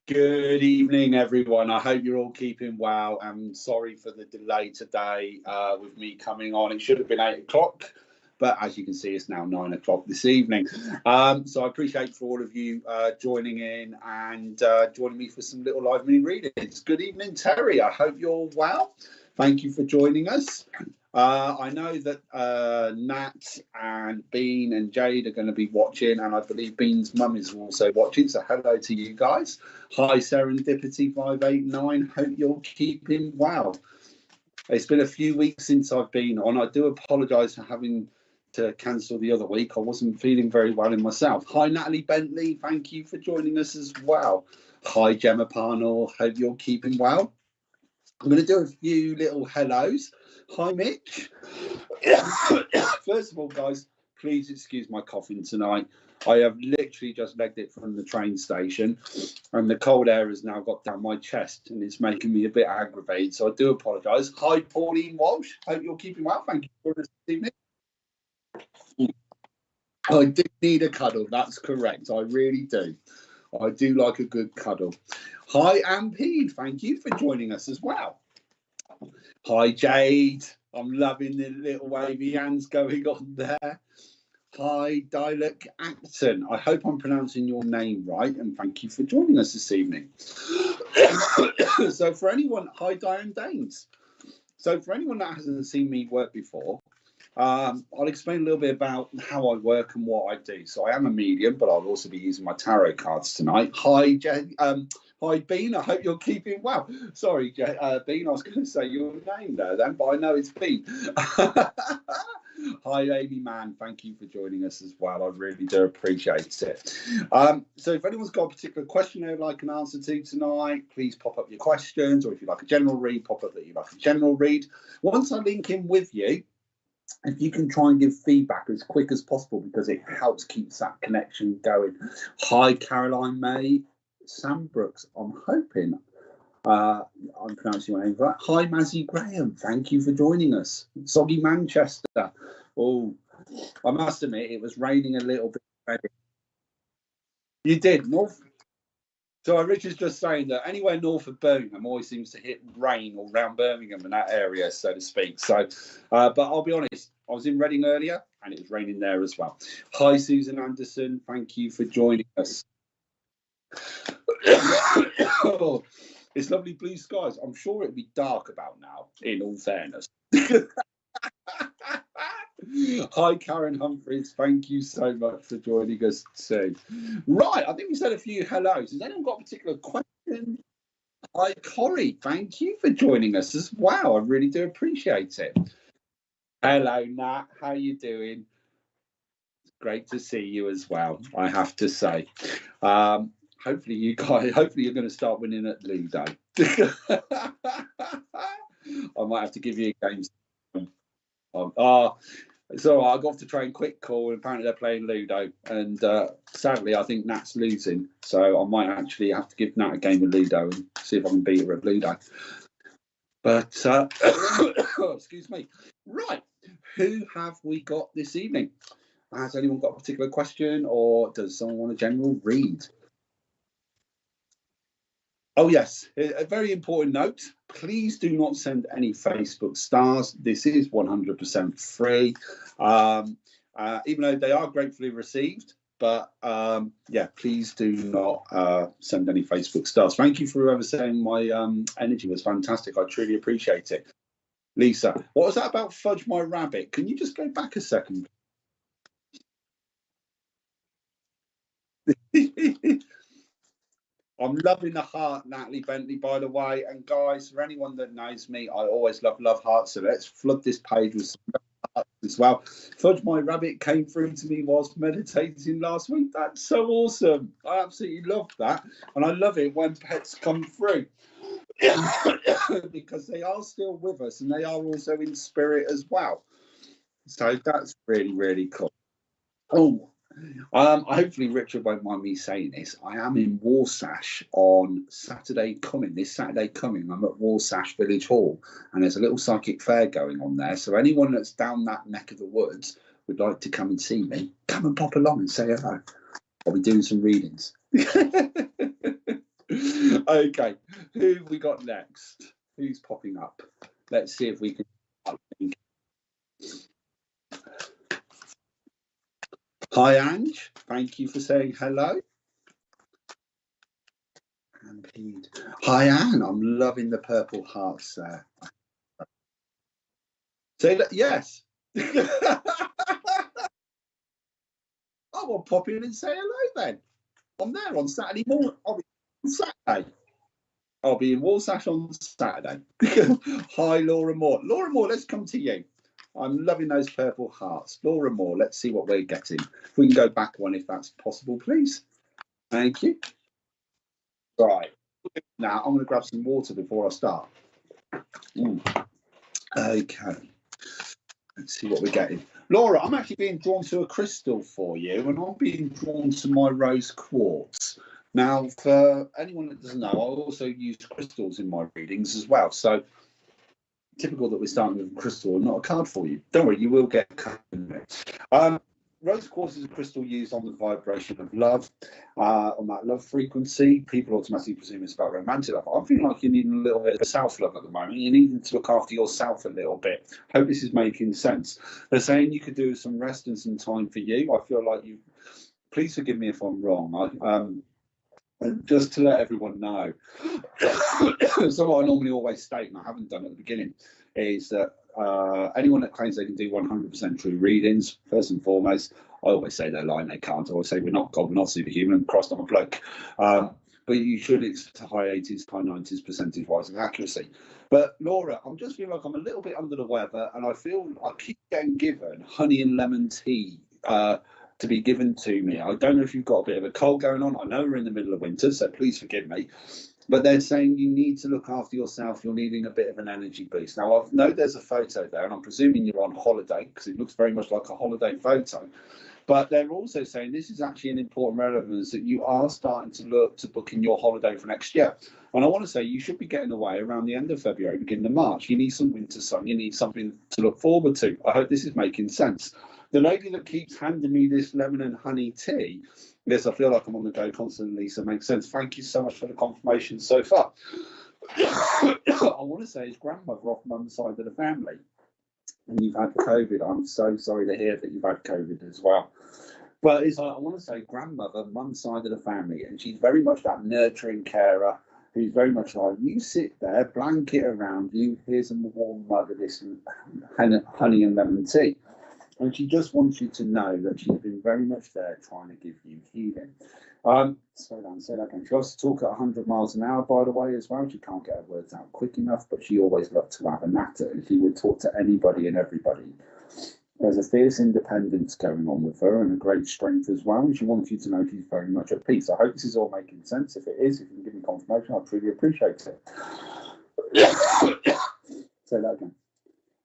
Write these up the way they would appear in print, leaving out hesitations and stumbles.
Good evening, everyone. I hope you're all keeping well. I'm sorry for the delay today with me coming on. It should have been 8 o'clock, but as you can see, it's now 9 o'clock this evening. So I appreciate for all of you joining in and joining me for some little live mini readings. Good evening, Terry. I hope you're well. Thank you for joining us. I know that Nat and Bean and Jade are going to be watching, and I believe Bean's mum is also watching, so hello to you guys. Hi, Serendipity589. Hope you're keeping well. It's been a few weeks since I've been on. I do apologise for having to cancel the other week. I wasn't feeling very well in myself. Hi, Natalie Bentley. Thank you for joining us as well. Hi, Gemma Parnell. Hope you're keeping well. I'm going to do a few little hellos. Hi, Mitch. First of all, guys, please excuse my coughing tonight. I have literally just legged it from the train station, and the cold air has now got down my chest, and it's making me a bit aggravated, so I do apologise. Hi, Pauline Walsh. Hope you're keeping well. Thank you for this evening. I do need a cuddle. That's correct. I really do. I do like a good cuddle. Hi, Ampede. Thank you for joining us as well. Hi, Jade. I'm loving the little wavy hands going on there. Hi, Dilek Acton. I hope I'm pronouncing your name right, and thank you for joining us this evening. So for anyone, hi, Diane Danes. So for anyone that hasn't seen me work before, I'll explain a little bit about how I work and what I do. So I am a medium, but I'll also be using my tarot cards tonight. Hi, Jade. Hi, Bean. I hope you're keeping well. Sorry, Bean. I was going to say your name there then, but I know it's Bean. Hi, Amy Mann. Thank you for joining us as well. I really do appreciate it. So if anyone's got a particular question they'd like an answer to tonight, please pop up your questions, or if you'd like a general read, pop up that you'd like a general read. Once I link in with you, if you can try and give feedback as quick as possible, because it helps keeps that connection going. Hi, Caroline May. Sam Brooks, I'm hoping I'm pronouncing your name right. Hi, Mazzy Graham. Thank you for joining us. Soggy Manchester. Oh, I must admit, it was raining a little bit. You did. North. So Richard's just saying that anywhere north of Birmingham always seems to hit rain all around Birmingham in that area, so to speak. So, but I'll be honest, I was in Reading earlier and it was raining there as well. Hi, Susan Anderson. Thank you for joining us. Oh, it's lovely blue skies. I'm sure it'd be dark about now, in all fairness. Hi, Karen Humphries. Thank you so much for joining us too. Right, I think we said a few hellos. Has anyone got a particular question? Hi, Corey. Thank you for joining us as well. I really do appreciate it. Hello, Nat. How you doing? Great to see you as well, I have to say. Hopefully you're going to start winning at Ludo. I might have to give you a game. It's all right. I got off the train quick call, and apparently they're playing Ludo, and sadly I think Nat's losing, so I might actually have to give Nat a game of Ludo and see if I can beat her at Ludo. But excuse me. Right, who have we got this evening? Has anyone got a particular question, or does someone want a general read? Oh, yes. A very important note. Please do not send any Facebook stars. This is 100% free, even though they are gratefully received. But, yeah, please do not send any Facebook stars. Thank you for whoever saying my energy was fantastic. I truly appreciate it. Lisa, what was that about Fudge My Rabbit? Can you just go back a second? I'm loving the heart, Natalie Bentley, by the way. And guys, for anyone that knows me, I always love hearts. So let's flood this page with some hearts as well. Fudge My Rabbit came through to me whilst meditating last week. That's so awesome. I absolutely love that. And I love it when pets come through because they are still with us and they are also in spirit as well. So that's really, really cool. Oh, hopefully Richard won't mind me saying this. I am in Warsash on Saturday coming. This Saturday coming, I'm at Warsash Village Hall, and there's a little psychic fair going on there. So anyone that's down that neck of the woods would like to come and see me, come and pop along and say hello. I'll be doing some readings. Okay, who have we got next? Who's popping up? Let's see if we can. Hi, Ange. Thank you for saying hello. And Pete. Hi, Anne. I'm loving the purple hearts there. Say that. Yes. I will pop in and say hello then. I'm there on Saturday morning. I'll be on Saturday. I'll be in Walsash on Saturday. Hi, Laura Moore. Laura Moore, let's come to you. I'm loving those purple hearts. Laura Moore, let's see what we're getting. If we can go back one, if that's possible, please. Thank you. Right. Now, I'm going to grab some water before I start. Okay. Let's see what we're getting. Laura, I'm actually being drawn to a crystal for you, and I'm being drawn to my rose quartz. Now, for anyone that doesn't know, I also use crystals in my readings as well. So, typical that we're starting with a crystal and not a card for you. Don't worry, you will get a card in there. Rose quartz is a crystal used on the vibration of love, on that love frequency. People automatically presume it's about romantic love. I'm feeling like you're needing a little bit of self-love at the moment. You're needing to look after yourself a little bit. Hope this is making sense. They're saying you could do some rest and some time for you. I feel like you, please forgive me if I'm wrong. Just to let everyone know, so what I normally always state, and I haven't done at the beginning, is that anyone that claims they can do 100% true readings, first and foremost, I always say they're lying, they can't. I always say we're not God, we're not superhuman, crossed on a bloke. But you should expect high 80s, high 90s percentage-wise of accuracy. But Laura, I'm just feeling like I'm a little bit under the weather, and I feel I keep getting given honey and lemon tea to be given to me. I don't know if you've got a bit of a cold going on. I know we're in the middle of winter, so please forgive me. But they're saying you need to look after yourself. You're needing a bit of an energy boost. Now, I know there's a photo there, and I'm presuming you're on holiday because it looks very much like a holiday photo. But they're also saying this is actually an important relevance that you are starting to look to booking your holiday for next year. And I want to say you should be getting away around the end of February, beginning of March. You need some winter sun. You need something to look forward to. I hope this is making sense. The lady that keeps handing me this lemon and honey tea, yes, I feel like I'm on the go constantly, so it makes sense. Thank you so much for the confirmation so far. I want to say it's grandmother off mum's side of the family. And you've had COVID. I'm so sorry to hear that you've had COVID as well. But it's like, I want to say grandmother, mum's side of the family, and she's very much that nurturing carer who's very much like, you sit there, blanket around you, here's a warm mug of this honey and lemon tea. And she just wants you to know that she's been very much there trying to give you healing. Slow down, say that again. She loves to talk at 100 miles an hour, by the way, as well. She can't get her words out quick enough, but she always loved to have a natter, and she would talk to anybody and everybody. There's a fierce independence going on with her and a great strength as well. And she wants you to know she's very much at peace. I hope this is all making sense. If it is, if you can give me confirmation, I'd truly appreciate it. Say that again.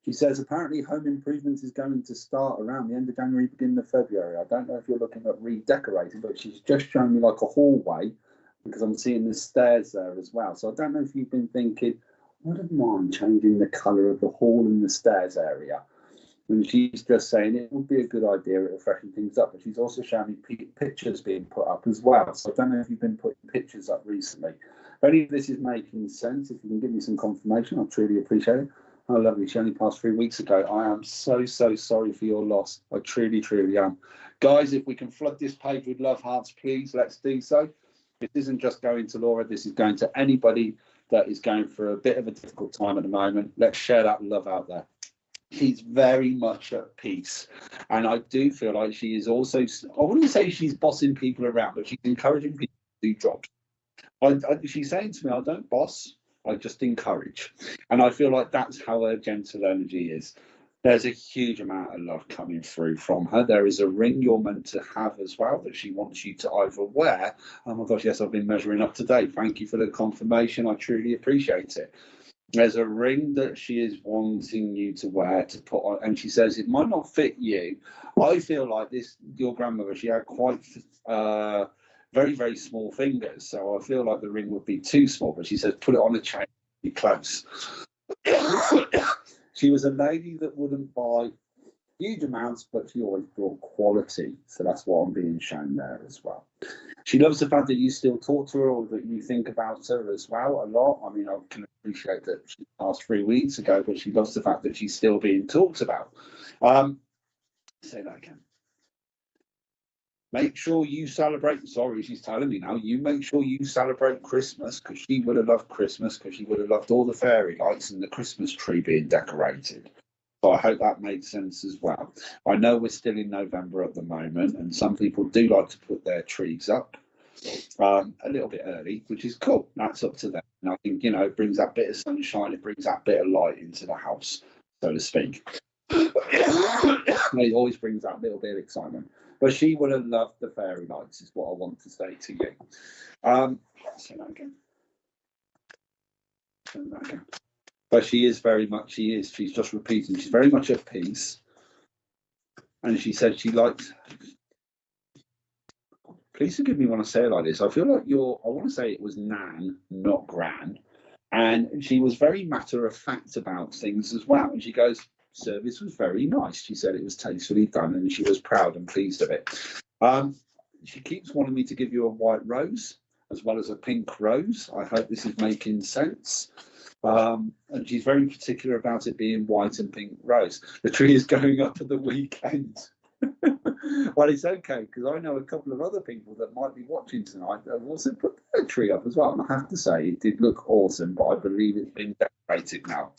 She says, apparently home improvements is going to start around the end of January, beginning of February. I don't know if you're looking at redecorating, but she's just shown me like a hallway because I'm seeing the stairs there as well. So I don't know if you've been thinking, I wouldn't mind changing the colour of the hall and the stairs area. And she's just saying it would be a good idea at freshening things up. But she's also showing me pictures being put up as well. So I don't know if you've been putting pictures up recently. If any of this is making sense, if you can give me some confirmation, I'd truly appreciate it. Oh, lovely. She only passed 3 weeks ago. I am so sorry for your loss. I truly am. Guys, if we can flood this page with love hearts, please, let's do so. This isn't just going to Laura. This is going to anybody that is going through a bit of a difficult time at the moment. Let's share that love out there. She's very much at peace. And I do feel like she is also, I wouldn't say she's bossing people around, but she's encouraging people to do jobs. She's saying to me, I don't boss. I just encourage. And I feel like that's how her gentle energy is. There's a huge amount of love coming through from her. There is a ring you're meant to have as well that she wants you to either wear. Oh my gosh, yes, I've been measuring up today. Thank you for the confirmation. I truly appreciate it. There's a ring that she is wanting you to wear to put on. And she says it might not fit you. I feel like this, your grandmother, she had quite very small fingers, so I feel like the ring would be too small, but she says put it on a chain, be close. She was a lady that wouldn't buy huge amounts, but she always brought quality, so that's what I'm being shown there as well. She loves the fact that you still talk to her or that you think about her as well a lot. I mean, I can appreciate that she passed 3 weeks ago, but she loves the fact that she's still being talked about. Say that again. Make sure you celebrate. Sorry, she's telling me now. You make sure you celebrate Christmas, because she would have loved Christmas, because she would have loved all the fairy lights and the Christmas tree being decorated. So I hope that made sense as well. I know we're still in November at the moment, and some people do like to put their trees up a little bit early, which is cool. That's up to them. And I think, it brings that bit of sunshine, it brings that bit of light into the house, so to speak. It always brings that little bit of excitement. But she would have loved the fairy lights, is what I want to say to you. Say that again. Say that again. But she is very much, she's just repeating, she's very much at peace. And she said she likes, please forgive me when I say it like this, I feel like I want to say it was Nan, not Gran. And she was very matter of fact about things as well. And she goes, service was very nice. She said it was tastefully done and she was proud and pleased of it. She keeps wanting me to give you a white rose as well as a pink rose. I hope this is making sense. And she's very particular about it being white and pink rose. The tree is going up at the weekend. Well, it's okay, because I know a couple of other people that might be watching tonight that have also put their tree up as well. And I have to say, it did look awesome, but I believe it's been decorated now.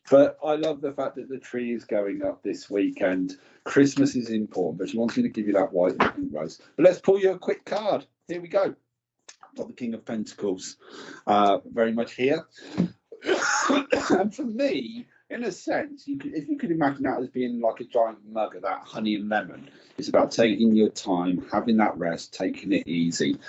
But I love the fact that the tree is going up this weekend. Christmas is important, but she wants me to give you that white and pink rose. But let's pull you a quick card. Here we go. Got the King of Pentacles very much here. And for me, in a sense, if you could imagine that as being like a giant mug of that honey and lemon, it's about taking your time, having that rest, taking it easy.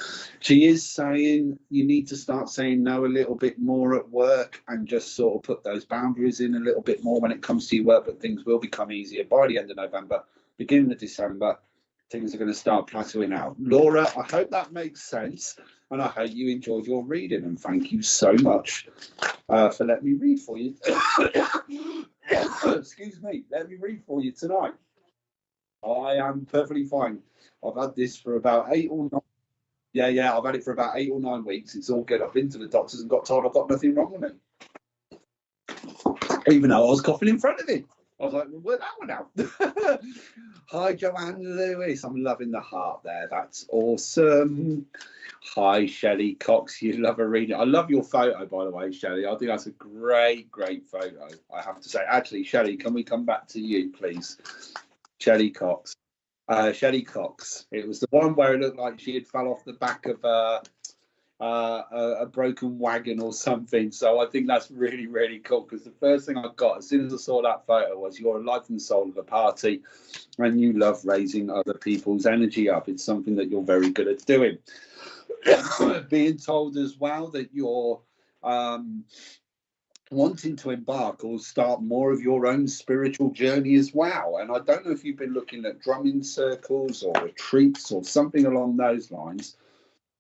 She is saying you need to start saying no a little bit more at work and just sort of put those boundaries in a little bit more when it comes to your work, but things will become easier by the end of November, beginning of December. Things are going to start plateauing out. Laura, I hope that makes sense. And I hope you enjoyed your reading. And thank you so much for letting me read for you. Excuse me. Let me read for you tonight. I am perfectly fine. I've had this for about 8 or 9. Yeah. I've had it for about 8 or 9 weeks. It's all good. I've been to the doctors and got told I've got nothing wrong with it. Even though I was coughing in front of him. I was like, well, work that one out. Hi, Joanne Lewis. I'm loving the heart there. That's awesome. Hi, Shelley Cox. You love a reading. I love your photo, by the way, Shelley. I think that's a great photo, I have to say. Actually, Shelley, can we come back to you, please? Shelley Cox. Shelley Cox. It was the one where it looked like she had fell off the back of a broken wagon or something. So I think that's really cool, because the first thing I got as soon as I saw that photo was you're a life and soul of a party and you love raising other people's energy up. It's something that you're very good at doing. Being told as well that you're wanting to embark or start more of your own spiritual journey as well. And I don't know if you've been looking at drumming circles or retreats or something along those lines,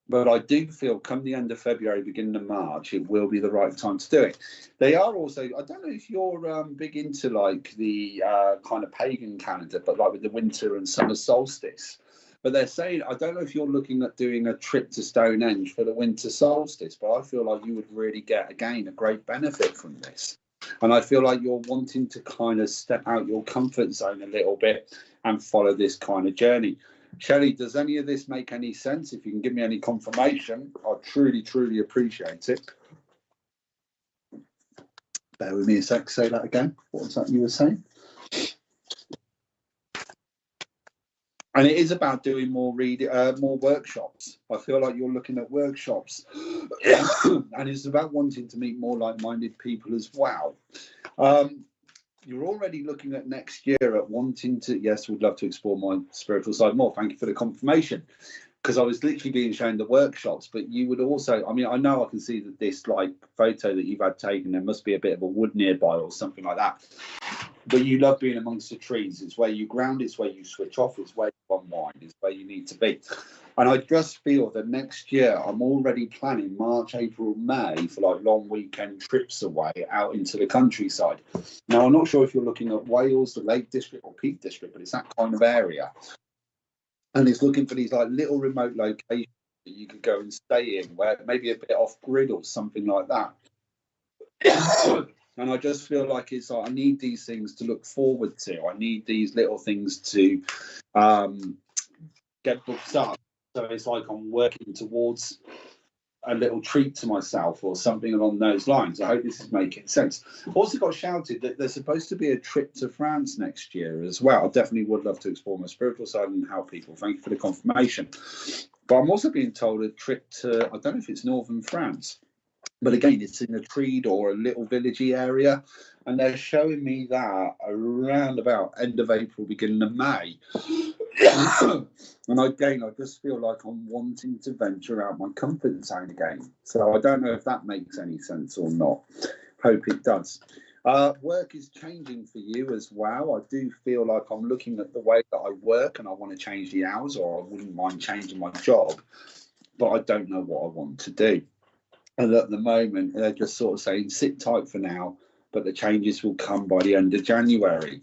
but I do feel come the end of February, beginning of March, it will be the right time to do it. They are also, I don't know if you're big into like the kind of pagan calendar, but like with the winter and summer solstice. But they're saying, I don't know if you're looking at doing a trip to Stonehenge for the winter solstice, but I feel like you would really get, again, a great benefit from this. And I feel like you're wanting to kind of step out your comfort zone a little bit and follow this kind of journey. Shelley, does any of this make any sense? If you can give me any confirmation, I'd truly appreciate it. Bear with me a sec. Say that again. What was that you were saying? And it is about doing more workshops. I feel like you're looking at workshops. And it's about wanting to meet more like-minded people as well. You're already looking at next year at wanting to, yes, would love to explore my spiritual side more. Thank you for the confirmation. Because I was literally being shown the workshops, but you would also, I mean, I know I can see that this like photo that you've had taken, there must be a bit of a wood nearby or something like that. But you love being amongst the trees. It's where you ground, it's where you switch off, it's where you unwind, it's where you need to be. And I just feel that next year I'm already planning March, April, May for like long weekend trips away out into the countryside. Now, I'm not sure if you're looking at Wales, the Lake District or Peak District, but it's that kind of area. and it's looking for these like little remote locations that you could go and stay in, where maybe a bit off grid or something like that. And I just feel like it's like I need these things to look forward to. I need these little things to get booked up. So it's like I'm working towards a little treat to myself or something along those lines. I hope this is making sense. Also got shouted that there's supposed to be a trip to France next year as well. I definitely would love to explore my spiritual side and help people. Thank you for the confirmation. But I'm also being told a trip to, I don't know if it's northern France, but again, it's in a treed or a little villagey area. And they're showing me that around about end of April, beginning of May. And again, I just feel like I'm wanting to venture out my comfort zone again. So I don't know if that makes any sense or not. Hope it does. Work is changing for you as well. I do feel like I'm looking at the way that I work and I want to change the hours, or I wouldn't mind changing my job, but I don't know what I want to do. And at the moment, they're just sort of saying, sit tight for now, but the changes will come by the end of January.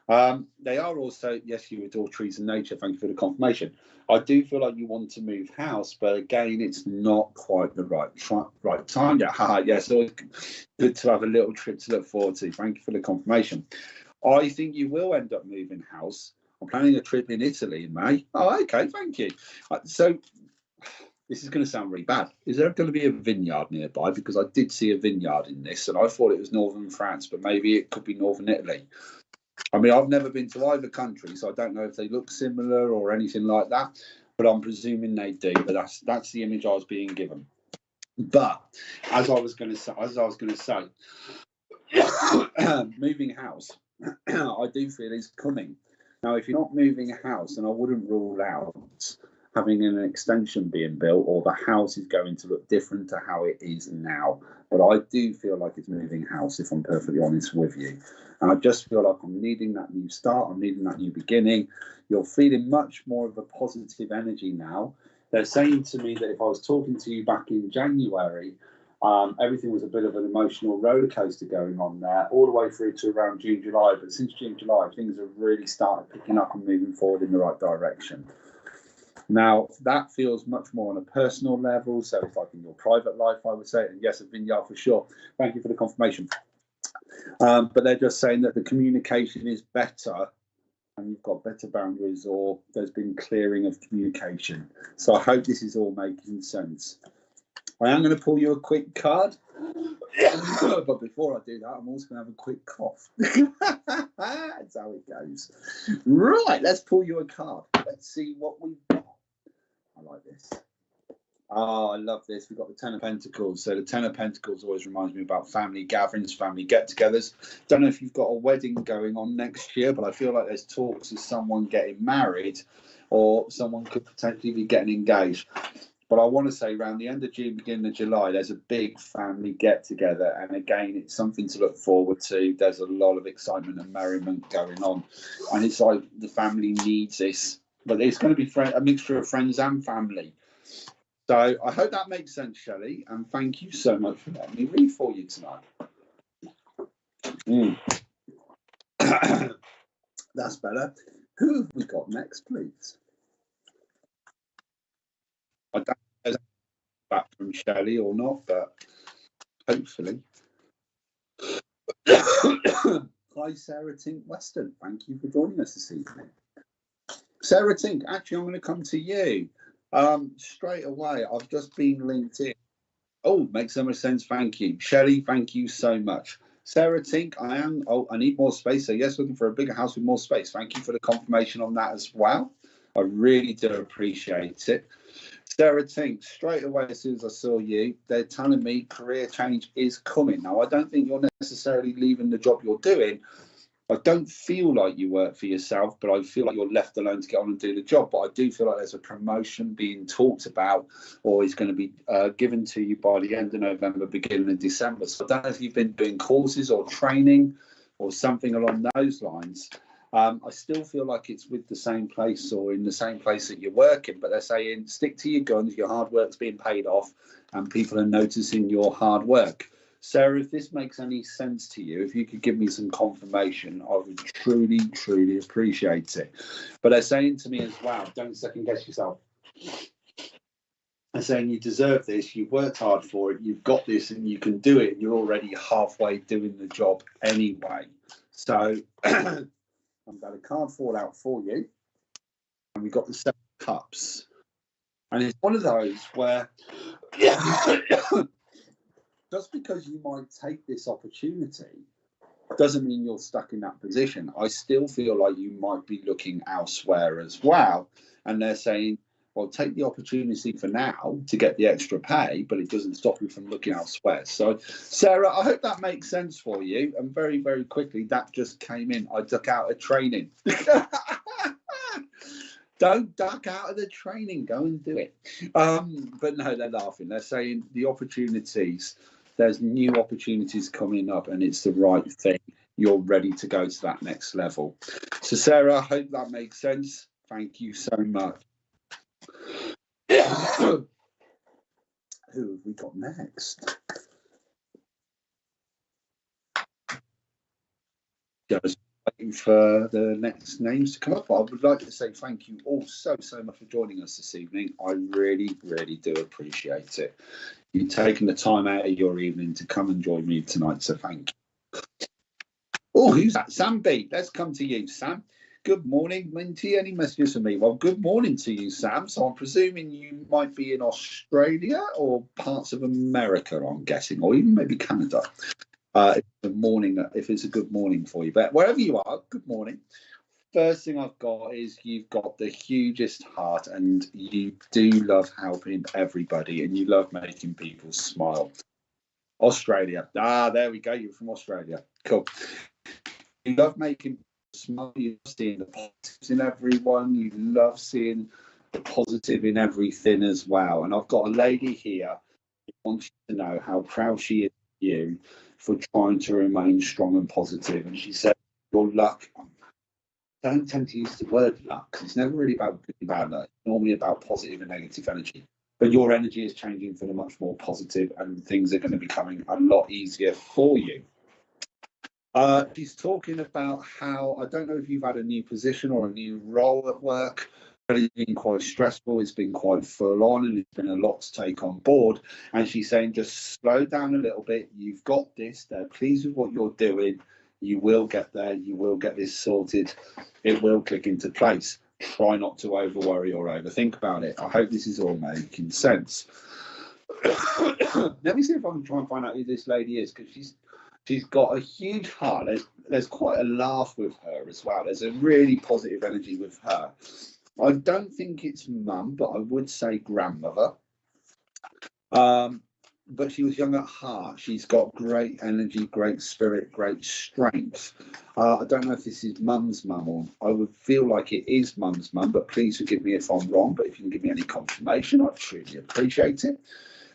They are also, yes, you adore trees and nature. Thank you for the confirmation. I do feel like you want to move house, but again, it's not quite the right time yet. Yes, always good to have a little trip to look forward to. Thank you for the confirmation. I think you will end up moving house. I'm planning a trip in Italy in May. Oh, okay, thank you. So this is going to sound really bad. Is there going to be a vineyard nearby? Because I did see a vineyard in this, and I thought it was northern France, but maybe it could be northern Italy. I mean, I've never been to either country, so I don't know if they look similar or anything like that, but I'm presuming they do. But that's the image I was being given. But as I was going to say, moving house, I do feel is coming. Now, if you're not moving a house, then I wouldn't rule out having an extension being built, or the house is going to look different to how it is now. But I do feel like it's moving house, if I'm perfectly honest with you. And I just feel like I'm needing that new start. I'm needing that new beginning. You're feeling much more of a positive energy now. They're saying to me that if I was talking to you back in January, everything was a bit of an emotional roller coaster going on there, all the way through to around June, July. But since June, July, things have really started picking up and moving forward in the right direction. Now, that feels much more on a personal level. So it's like in your private life, I would say. And yes, a vineyard for sure. Thank you for the confirmation. But they're just saying that the communication is better and you've got better boundaries, or there's been clearing of communication. So I hope this is all making sense. I am going to pull you a quick card. But before I do that, I'm also going to have a quick cough. That's how it goes. Right, let's pull you a card. Let's see what we've got. I like this. Oh, I love this. We've got the Ten of Pentacles. So the Ten of Pentacles always reminds me about family gatherings, family get-togethers. Don't know if you've got a wedding going on next year, but I feel like there's talks of someone getting married, or someone could potentially be getting engaged. But I want to say around the end of June, beginning of July, there's a big family get-together. And again, it's something to look forward to. There's a lot of excitement and merriment going on. And it's like the family needs this. But it's going to be a mixture of friends and family. So I hope that makes sense, Shelley. And thank you so much for letting me read for you tonight. That's better. Who have we got next, please? I don't know if that's back from Shelley or not, but hopefully. Hi, Sarah Tink Weston. Thank you for joining us this evening. Sarah Tink, actually, I'm going to come to you. Straight away, I've just been linked in. Oh, makes so much sense. Thank you. Shelley, thank you so much. Sarah Tink, I need more space. So yes, looking for a bigger house with more space. Thank you for the confirmation on that as well. I really do appreciate it. Sarah Tink, straight away as soon as I saw you, they're telling me career change is coming. Now, I don't think you're necessarily leaving the job you're doing. I don't feel like you work for yourself, but I feel like you're left alone to get on and do the job. But I do feel like there's a promotion being talked about, or is going to be given to you by the end of November, beginning of December. So I don't know if you've been doing courses or training or something along those lines. I still feel like it's with the same place or in the same place that you're working, but they're saying stick to your guns, your hard work's being paid off, and people are noticing your hard work. Sarah, if this makes any sense to you, if you could give me some confirmation, I would truly, truly appreciate it. But they're saying to me as well, don't second guess yourself. They're saying you deserve this, you've worked hard for it, you've got this and you can do it. You're already halfway doing the job anyway. So I'm going to card fall out for you. And we've got the 7 cups. And it's one of those where just because you might take this opportunity doesn't mean you're stuck in that position. I still feel like you might be looking elsewhere as well. And they're saying, well, take the opportunity for now to get the extra pay, but it doesn't stop you from looking elsewhere. So, Sarah, I hope that makes sense for you. And very, very quickly, that just came in. I duck out of training. Don't duck out of the training. Go and do it. But no, they're laughing. They're saying the opportunities, there's new opportunities coming up and it's the right thing. You're ready to go to that next level. So, Sarah, I hope that makes sense. Thank you so much. Who have we got next? Just waiting for the next names to come up. I would like to say thank you all so much for joining us this evening. I really, really do appreciate it. You taking the time out of your evening to come and join me tonight, so thank you. Oh, who's that? Sam B. Let's come to you, Sam. Good morning, Minty. Any messages for me? Well, good morning to you, Sam. So I'm presuming you might be in Australia or parts of America, I'm guessing, or even maybe Canada. If it's a good morning for you. But wherever you are, good morning. First thing I've got is you've got the hugest heart and you do love helping everybody and you love making people smile. Australia. There we go. You're from Australia. Cool. You love making smile, you love seeing the positives in everyone, you love seeing the positive in everything as well. And I've got a lady here who wants you to know how proud she is of you for trying to remain strong and positive. And she said, your luck, I don't tend to use the word luck because it's never really about good and bad luck. It's normally about positive and negative energy. But your energy is changing for the much more positive and things are going to be becoming a lot easier for you. She's talking about how, I don't know if you've had a new position or a new role at work, but it's been quite stressful, it's been quite full on, and it's been a lot to take on board. And she's saying, just slow down a little bit. You've got this. They're pleased with what you're doing. You will get there. You will get this sorted. It will click into place. Try not to over worry or overthink about it. I hope this is all making sense. Let me see if I can try and find out who this lady is, because she's got a huge heart. There's quite a laugh with her as well. There's a really positive energy with her. I don't think it's mum, but I would say grandmother. But she was young at heart. She's got great energy, great spirit, great strength. I don't know if this is mum's mum, or I would feel like it is mum's mum, but please forgive me if I'm wrong. But if you can give me any confirmation, I'd truly appreciate it.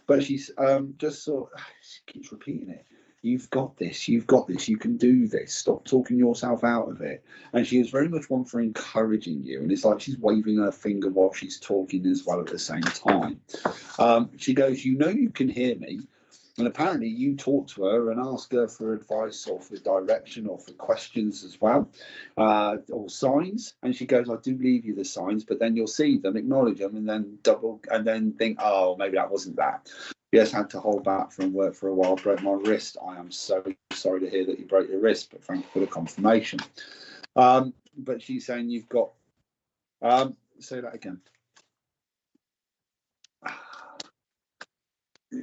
But she's just sort of, she keeps repeating it. You've got this, you've got this, you can do this, stop talking yourself out of it. And she is very much one for encouraging you. And it's like she's waving her finger while she's talking as well at the same time. She goes, you know you can hear me. And apparently you talk to her and ask her for advice or for direction or for questions as well, or signs. And she goes, I do leave you the signs, but then you'll see them, acknowledge them, and then think, oh, maybe that wasn't that. Yes, had to hold back from work for a while, broke my wrist. I am so sorry to hear that you broke your wrist, but thank you for the confirmation. But she's saying you've got, say that again.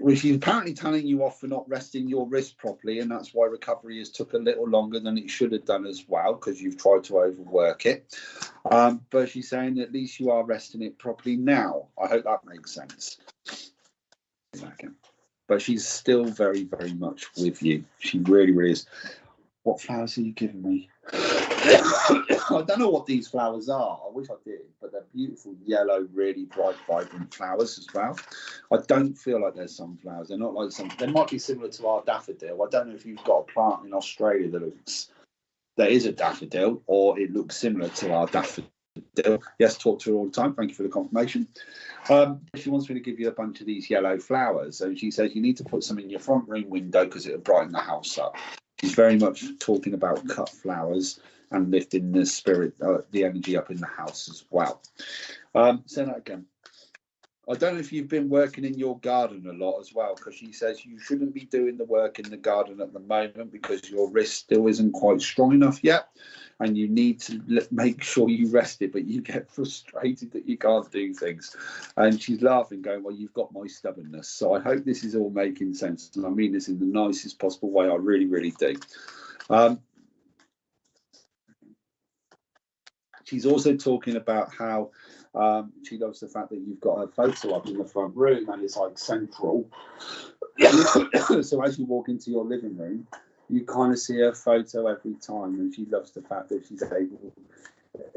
Well, she's apparently telling you off for not resting your wrist properly, and that's why recovery has took a little longer than it should have done as well, because you've tried to overwork it. But she's saying at least you are resting it properly now. I hope that makes sense. But she's still very, very much with you. She really, really is. What flowers are you giving me? I don't know what these flowers are. I wish I did, but they're beautiful yellow, really bright, vibrant flowers as well. I don't feel like they're sunflowers. They're not like some. They might be similar to our daffodil. I don't know if you've got a plant in Australia that is a daffodil, or it looks similar to our daffodil. Yes, talk to her all the time. Thank you for the confirmation. She wants me to give you a bunch of these yellow flowers. So she says you need to put some in your front room window because it'll brighten the house up. She's very much talking about cut flowers and lifting the spirit, the energy up in the house as well. Say that again. I don't know if you've been working in your garden a lot as well, because she says you shouldn't be doing the work in the garden at the moment because your wrist still isn't quite strong enough yet, and you need to make sure you rest it, but you get frustrated that you can't do things. And she's laughing, going, well, you've got my stubbornness. So I hope this is all making sense, and I mean this in the nicest possible way. I really, really do. She's also talking about how she loves the fact that you've got a photo up in the front room and it's like central. So as you walk into your living room, you kind of see her photo every time, and she loves the fact that she's able,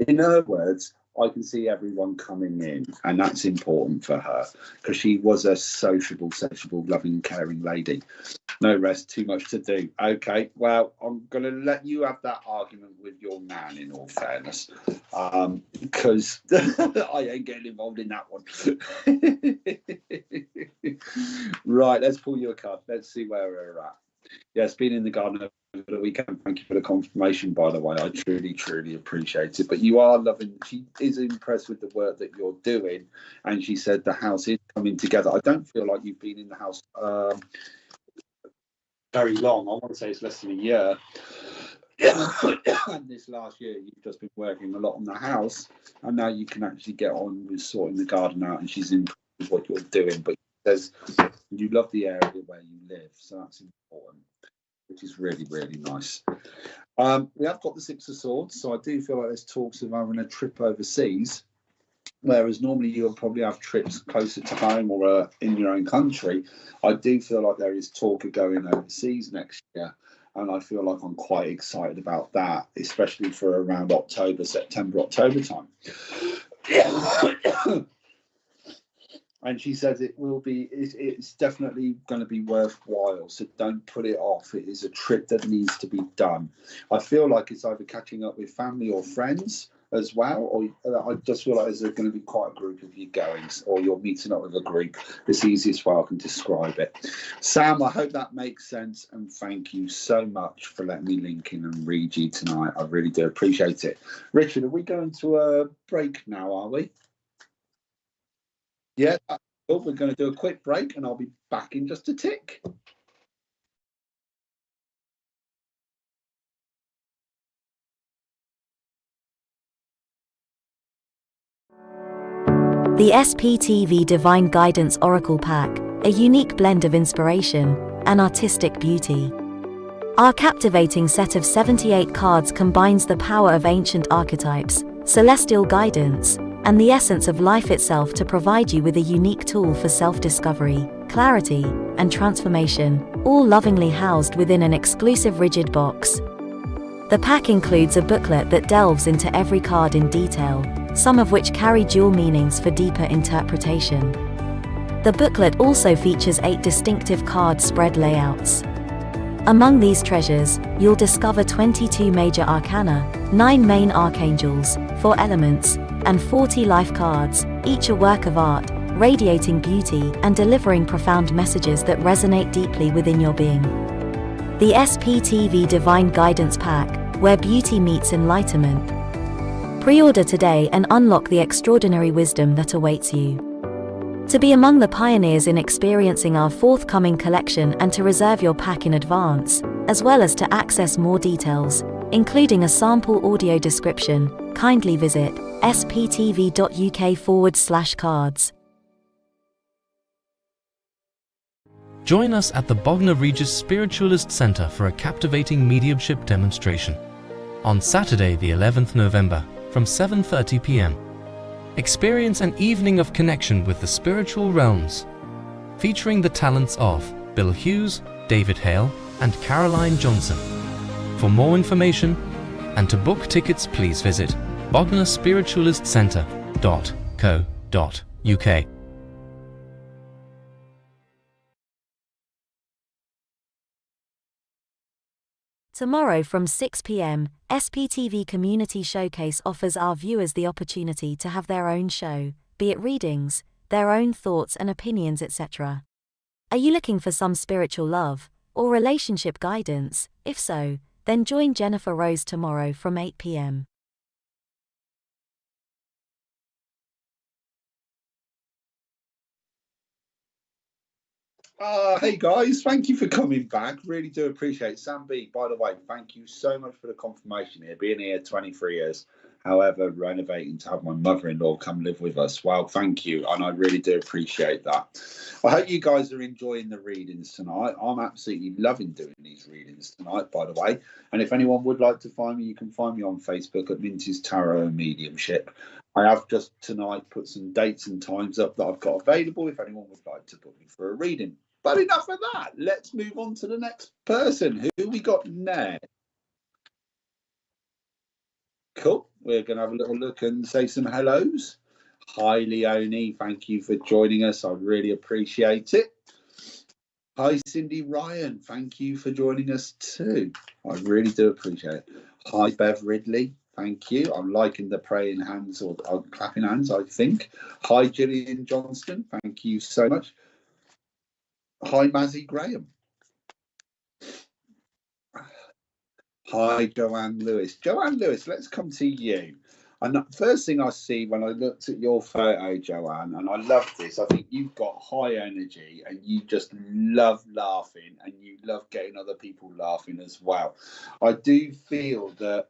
in her words, I can see everyone coming in, and that's important for her because she was a sociable, loving, caring lady. No rest, too much to do. Okay, well, I'm going to let you have that argument with your man, in all fairness, because I ain't getting involved in that one. Right, let's pull you a card. Let's see where we're at. Yes, been in the garden over the weekend. Thank you for the confirmation, by the way. I truly, truly appreciate it. But you are loving, she is impressed with the work that you're doing. And she said the house is coming together. I don't feel like you've been in the house very long. I want to say it's less than a year. And this last year, you've just been working a lot on the house. And now you can actually get on with sorting the garden out. And she's impressed with what you're doing. But says you love the area where you live, so that's important, which is really, really nice. We have got the Six of Swords, so I do feel like there's talks of having a trip overseas, whereas normally you'll probably have trips closer to home or in your own country. I do feel like there is talk of going overseas next year, and I feel like I'm quite excited about that, especially for around September, October time. And she says it will be, it's definitely going to be worthwhile. So don't put it off. It is a trip that needs to be done. I feel like it's either catching up with family or friends as well, or I just feel like there's going to be quite a group of you going, or you're meeting up with a group. It's the easiest way I can describe it. Sam, I hope that makes sense. And thank you so much for letting me link in and read you tonight. I really do appreciate it. Richard, are we going to a break now, are we? Yeah, we're going to do a quick break and I'll be back in just a tick. The SPTV Divine Guidance Oracle Pack, a unique blend of inspiration and artistic beauty. Our captivating set of 78 cards combines the power of ancient archetypes, celestial guidance, and the essence of life itself to provide you with a unique tool for self-discovery, clarity, and transformation, all lovingly housed within an exclusive rigid box. The pack includes a booklet that delves into every card in detail, some of which carry dual meanings for deeper interpretation. The booklet also features 8 distinctive card spread layouts. Among these treasures, you'll discover 22 major arcana, 9 main archangels, 4 elements, and 40 life cards, each a work of art, radiating beauty and delivering profound messages that resonate deeply within your being. The SPTV Divine Guidance Pack, where beauty meets enlightenment. Pre-order today and unlock the extraordinary wisdom that awaits you. To be among the pioneers in experiencing our forthcoming collection and to reserve your pack in advance, as well as to access more details, including a sample audio description, kindly visit sptv.uk/cards. Join us at the Bognor Regis Spiritualist Centre for a captivating mediumship demonstration on Saturday the 11th November from 7:30 p.m. Experience an evening of connection with the spiritual realms, featuring the talents of Bill Hughes, David Hale, and Caroline Johnson. For more information and to book tickets, please visit bognorspiritualistcentre.co.uk. Tomorrow from 6 p.m., SPTV Community Showcase offers our viewers the opportunity to have their own show, be it readings, their own thoughts and opinions, etc. Are you looking for some spiritual love or relationship guidance? If so, then join Jennifer Rose tomorrow from 8 p.m. Hey guys, thank you for coming back. Really do appreciate it. Sam B, by the way, thank you so much for the confirmation here. Being here 23 years, however, renovating to have my mother-in-law come live with us. Well, thank you, and I really do appreciate that. I hope you guys are enjoying the readings tonight. I'm absolutely loving doing these readings tonight, by the way. And if anyone would like to find me, you can find me on Facebook at Minty's Tarot and Mediumship. I have just tonight put some dates and times up that I've got available if anyone would like to book me for a reading. But enough of that. Let's move on to the next person. Who we got next? Cool. We're going to have a little look and say some hellos. Hi, Leonie. Thank you for joining us. I really appreciate it. Hi, Cindy Ryan. Thank you for joining us too. I really do appreciate it. Hi, Bev Ridley. Thank you. I'm liking the praying hands or clapping hands, I think. Hi, Gillian Johnston. Thank you so much. Hi, Mazzy Graham. Hi, Joanne Lewis. Joanne Lewis, let's come to you. And the first thing I see when I looked at your photo, Joanne, and I love this, I think you've got high energy and you just love laughing and you love getting other people laughing as well. I do feel that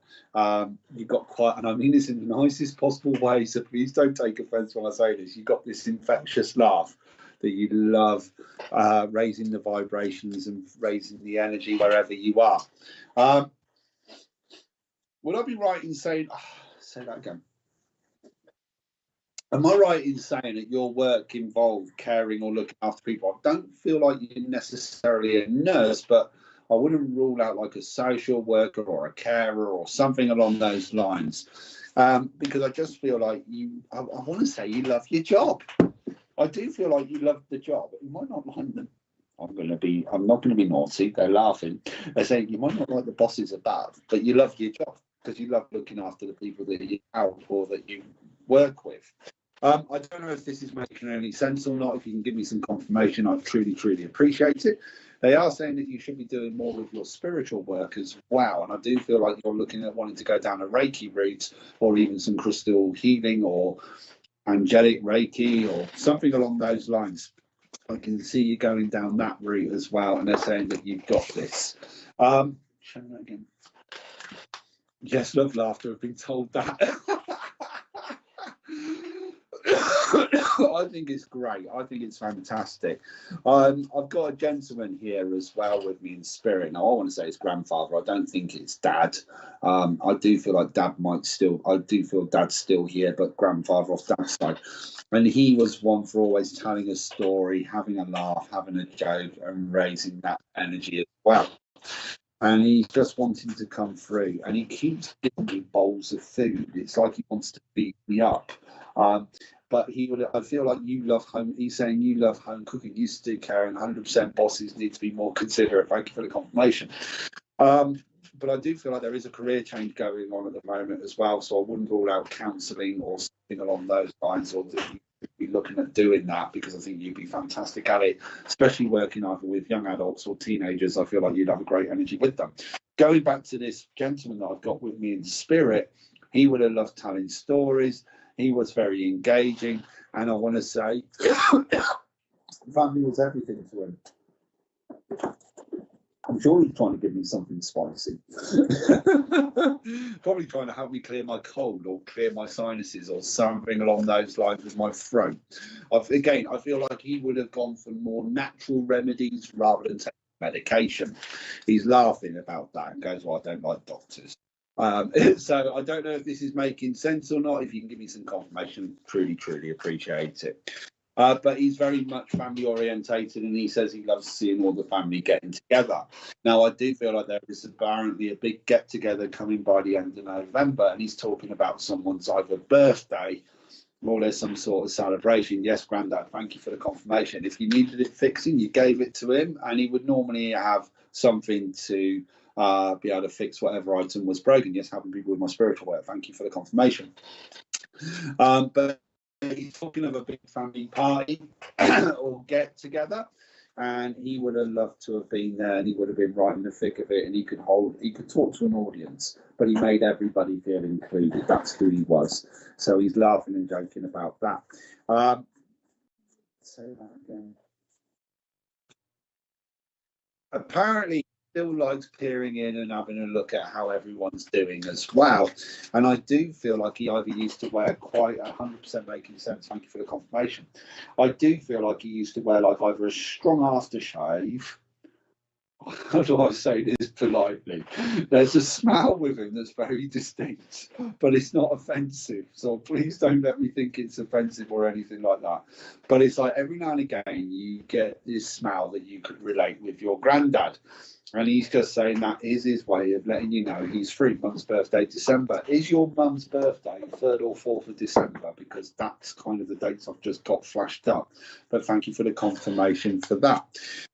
you've got quite, and I mean this in the nicest possible way, so please don't take offense when I say this, you've got this infectious laugh that you love, raising the vibrations and raising the energy wherever you are. Would I be right in saying, say that again? Am I right in saying that your work involved caring or looking after people? I don't feel like you're necessarily a nurse, but I wouldn't rule out like a social worker or a carer or something along those lines. Because I just feel like I want to say you love your job. I do feel like you love the job. You might not like them. I'm not going to be naughty. They're laughing. They're saying you might not like the bosses above, but you love your job because you love looking after the people that you help or that you work with. I don't know if this is making any sense or not. If you can give me some confirmation, I'd truly, truly appreciate it. They are saying that you should be doing more with your spiritual work as well. And I do feel like you're looking at wanting to go down a Reiki route or even some crystal healing or angelic Reiki or something along those lines. I can see you going down that route as well, and they're saying that you've got this. Show that again. Yes, love laughter. I've been told that. I think it's great. I think it's fantastic. I've got a gentleman here as well with me in spirit. Now, I want to say it's grandfather. I don't think it's dad. I do feel like I do feel dad's still here, but grandfather off dad's side. And he was one for always telling a story, having a laugh, having a joke, and raising that energy as well. And he's just wanting to come through. And he keeps giving me bowls of food. It's like he wants to beat me up. But I feel like you love home. He's saying you love home cooking. You still caring. 100% bosses need to be more considerate. Thank you for the confirmation. But I do feel like there is a career change going on at the moment as well. So I wouldn't rule out counselling or something along those lines, or that you could be looking at doing that, because I think you'd be fantastic at it, especially working either with young adults or teenagers. I feel like you'd have a great energy with them. Going back to this gentleman that I've got with me in spirit, he would have loved telling stories. He was very engaging, and I want to say family was everything to him. I'm sure he's trying to give me something spicy. Probably trying to help me clear my cold or clear my sinuses or something along those lines with my throat. I feel like he would have gone for more natural remedies rather than taking medication. He's laughing about that and goes, well, I don't like doctors. So I don't know if this is making sense or not. If you can give me some confirmation, truly, truly appreciate it. But he's very much family orientated, and he says he loves seeing all the family getting together. Now, I do feel like there is apparently a big get together coming by the end of November, and he's talking about someone's either birthday or there's some sort of celebration. Yes, Grandad, thank you for the confirmation. If you needed it fixing, you gave it to him, and he would normally have something to be able to fix whatever item was broken. Yes, helping people with my spiritual work. Thank you for the confirmation. But he's talking of a big family party or get together, and he would have loved to have been there, and he would have been right in the thick of it, and he could talk to an audience, but he made everybody feel included. That's who he was. So he's laughing and joking about that. Say that again. Apparently he still likes peering in and having a look at how everyone's doing as well. And I do feel like he either used to wear quite 100% making sense. Thank you for the confirmation. I do feel like he used to wear like either a strong aftershave. How do I say this politely? There's a smell with him that's very distinct, but it's not offensive. So please don't let me think it's offensive or anything like that. But it's like every now and again you get this smell that you could relate with your granddad. And he's just saying that is his way of letting you know he's free. Mum's birthday, December. Is your mum's birthday 3rd or 4th of December? Because that's kind of the dates I've just got flashed up. But thank you for the confirmation for that.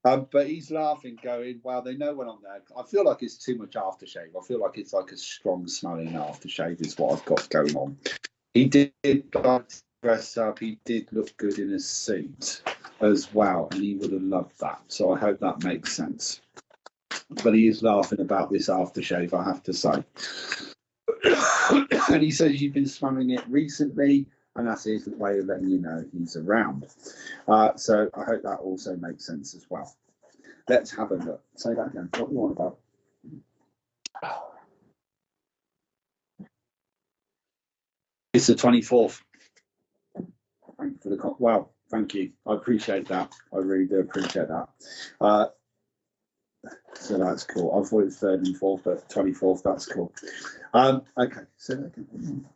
But he's laughing, going, well, they know when I'm there. I feel like it's too much aftershave. I feel like it's like a strong smelling aftershave is what I've got going on. He did like to dress up. He did look good in a suit as well. And he would have loved that. So I hope that makes sense. But he is laughing about this aftershave, I have to say. And he says you've been smelling it recently, and that's his way of letting you know he's around. So I hope that also makes sense as well. Let's have a look. Say that again. What do you want about? It's the 24th. Thank you for the wow. Thank you. I appreciate that. I really do appreciate that. So that's cool. I thought it was 3rd and 4th, but 24th, that's cool. Okay, so that again.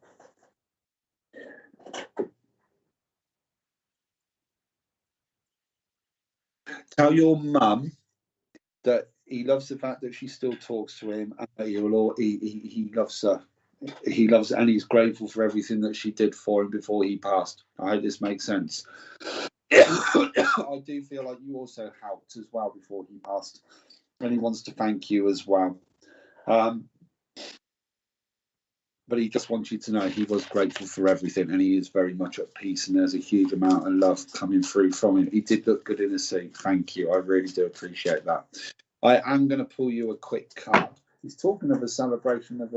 Tell your mum that he loves the fact that she still talks to him, and that he loves her. He loves, and he's grateful for everything that she did for him before he passed. I hope this makes sense. I do feel like you also helped as well before he passed. And he wants to thank you as well. But he just wants you to know he was grateful for everything, and he is very much at peace, and there's a huge amount of love coming through from him. He did look good in the suit. Thank you. I really do appreciate that. I am going to pull you a quick card. He's talking of a celebration of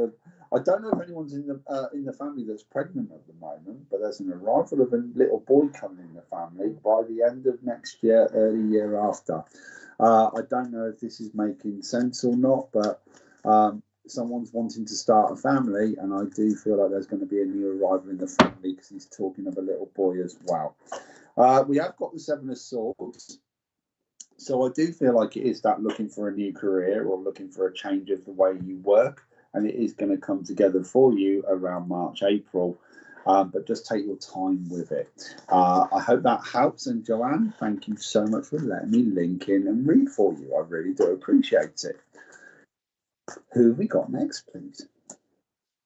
I don't know if anyone's in the family that's pregnant at the moment, but there's an arrival of a little boy coming in the family by the end of next year, early year after. I don't know if this is making sense or not, but someone's wanting to start a family, and I do feel like there's going to be a new arrival in the family because he's talking of a little boy as well. We have got the 7 of Swords. So I do feel like it is that looking for a new career or looking for a change of the way you work, and it is going to come together for you around March, April. But just take your time with it. I hope that helps. And Joanne, thank you so much for letting me link in and read for you. I really do appreciate it. Who have we got next, please?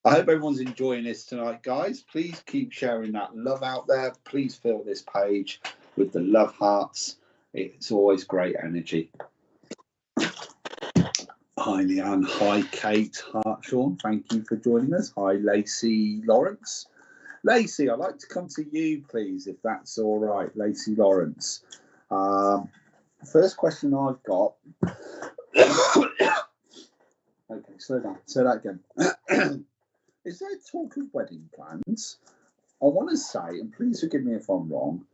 I hope everyone's enjoying this tonight, guys. Please keep sharing that love out there. Please fill this page with the love hearts. It's always great energy. Hi, Leanne. Hi, Kate Hartshaw. Thank you for joining us. Hi, Lacey Lawrence. Lacey, I'd like to come to you, please, if that's all right. Lacey Lawrence. First question I've got. Okay, slow down. Say that again. Is there talk of wedding plans? I want to say, and please forgive me if I'm wrong,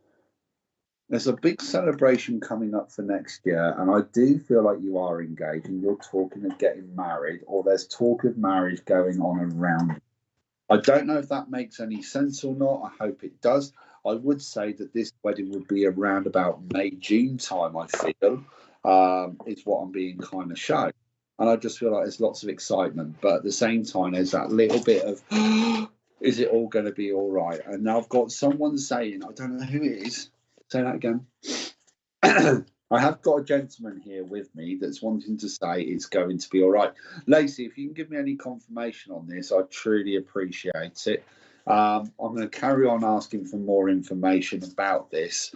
there's a big celebration coming up for next year, and I do feel like you are engaged and you're talking of getting married, or there's talk of marriage going on around. I don't know if that makes any sense or not. I hope it does. I would say that this wedding would be around about May, June time, I feel, is what I'm being kind of shown. And I just feel like there's lots of excitement, but at the same time, there's that little bit of, is it all going to be all right? And now I've got someone saying, I don't know who it is. Say that again. I have got a gentleman here with me that's wanting to say it's going to be all right. Lacey, if you can give me any confirmation on this, I truly appreciate it. I'm going to carry on asking for more information about this.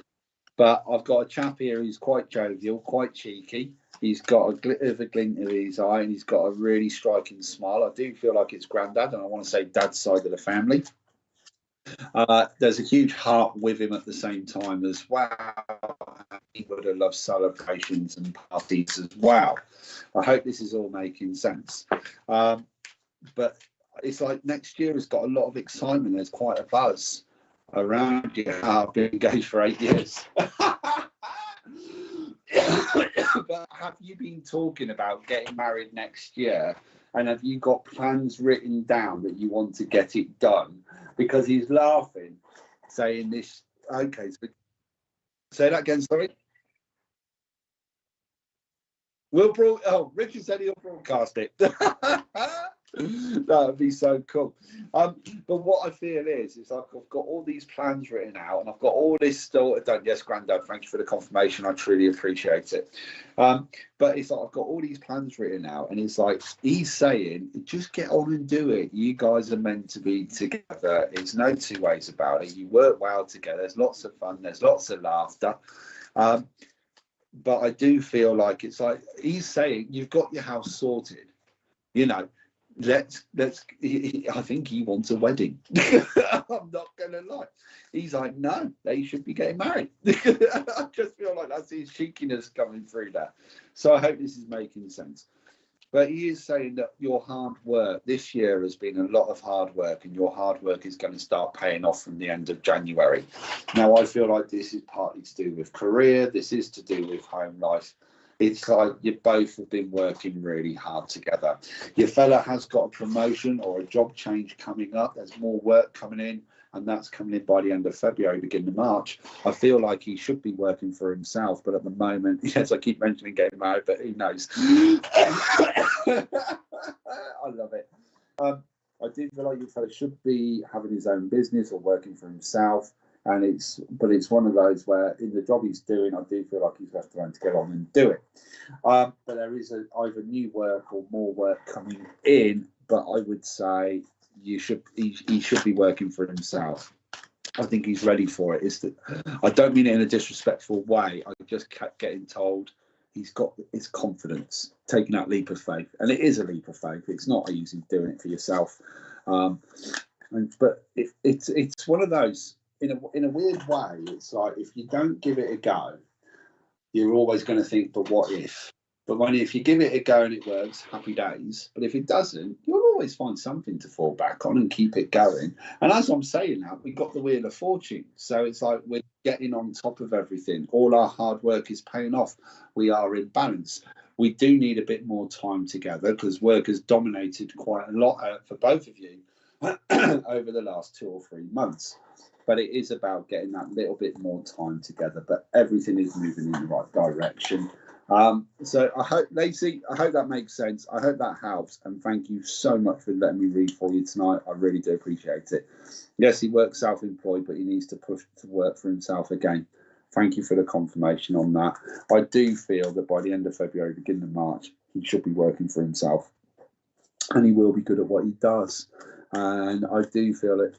But I've got a chap here who's quite jovial, quite cheeky. He's got a glitter of a glint in his eye, and he's got a really striking smile. I do feel like it's Grandad, and I want to say Dad's side of the family. There's a huge heart with him at the same time as well. He would have loved celebrations and parties as well. I hope this is all making sense. But it's like next year has got a lot of excitement. There's quite a buzz around you. I've been engaged for 8 years. But have you been talking about getting married next year? And have you got plans written down that you want to get it done? Because he's laughing, saying this. Okay, so say that again, sorry. Richard said he'll broadcast it. That would be so cool. But what I feel is like I've got all these plans written out, and I've got all this still done. Yes, Grandad, thank you for the confirmation. I truly appreciate it. But it's like I've got all these plans written out, and it's like he's saying, just get on and do it. You guys are meant to be together. It's no two ways about it. You work well together. There's lots of fun. There's lots of laughter. But I do feel like it's like he's saying, you've got your house sorted. You know, let's I think he wants a wedding. I'm not gonna lie. He's like, no, they should be getting married. I just feel like that's his cheekiness coming through there. So I hope this is making sense. But he is saying that your hard work this year has been a lot of hard work, and your hard work is going to start paying off from the end of January. Now, I feel like this is partly to do with career. This is to do with home life. It's like you both have been working really hard together. Your fella has got a promotion or a job change coming up. There's more work coming in, and that's coming in by the end of February, beginning of March. I feel like he should be working for himself, but at the moment, yes, I keep mentioning getting married, but who knows? I love it. I do feel like your fella should be having his own business or working for himself. And it's one of those where in the job he's doing, I do feel like he's left alone to get on and do it. But there is either new work or more work coming in. But I would say he should be working for himself. I think he's ready for it. I don't mean it in a disrespectful way. I just kept getting told he's got his confidence, taking that leap of faith, and it is a leap of faith. It's not easy doing it for yourself. But it's one of those. In a weird way, it's like if you don't give it a go, you're always going to think, but what if? But if you give it a go and it works, happy days. But if it doesn't, you'll always find something to fall back on and keep it going. And as I'm saying that, we got the Wheel of Fortune. So it's like we're getting on top of everything. All our hard work is paying off. We are in balance. We do need a bit more time together because work has dominated quite a lot for both of you over the last 2 or 3 months. But it is about getting that little bit more time together. But everything is moving in the right direction. So I hope, Lacey, I hope that makes sense. I hope that helps. And thank you so much for letting me read for you tonight. I really do appreciate it. Yes, he works self-employed, but he needs to push to work for himself again. Thank you for the confirmation on that. I do feel that by the end of February, beginning of March, he should be working for himself. And he will be good at what he does. And I do feel that,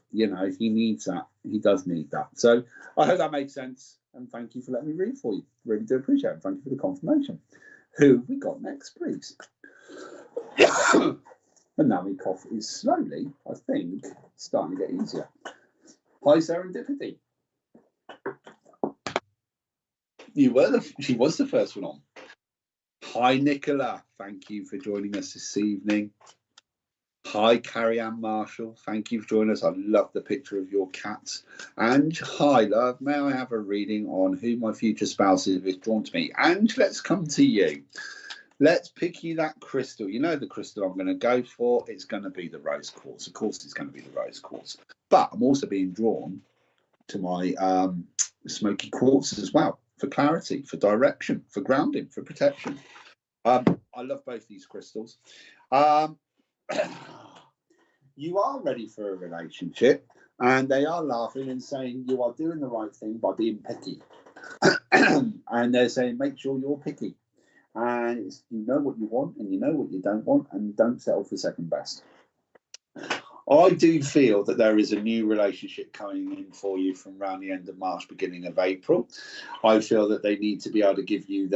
he needs that. He does need that. So I hope that makes sense. And thank you for letting me read for you. Really do appreciate it. Thank you for the confirmation. Who we got next, please? And now my cough is slowly, I think, starting to get easier. Hi, Serendipity. She was the first one on. Hi, Nicola. Thank you for joining us this evening. Hi, Carrie Ann Marshall. Thank you for joining us. I love the picture of your cat. And hi, love. May I have a reading on who my future spouse is drawn to me? And let's come to you. Let's pick you that crystal. You know the crystal I'm going to go for. It's going to be the rose quartz. Of course, it's going to be the rose quartz. But I'm also being drawn to my smoky quartz as well for clarity, for direction, for grounding, for protection. I love both these crystals. You are ready for a relationship, and they are laughing and saying you are doing the right thing by being picky. And they're saying make sure you're picky, and you know what you want and you know what you don't want, and don't settle for second best. I do feel that there is a new relationship coming in for you from around the end of March, beginning of April. I feel that they need to be able to give you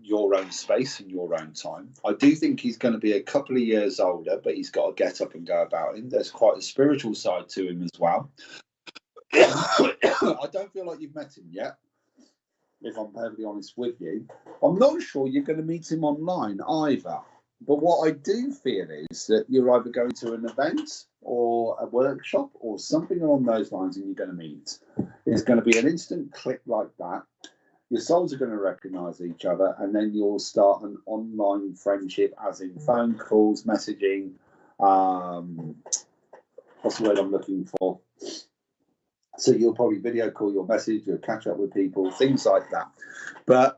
your own space and your own time. I do think he's going to be a couple of years older, but he's got to get up and go about him. There's quite a spiritual side to him as well. I don't feel like you've met him yet, if I'm perfectly honest with you. I'm not sure you're going to meet him online either. But what I do feel is that you're either going to an event or a workshop or something along those lines and you're going to meet. It's going to be an instant click like that. Your souls are going to recognise each other, and then you'll start an online friendship, as in phone calls, messaging. What's the word I'm looking for? So you'll probably video call your message, you'll catch up with people, things like that.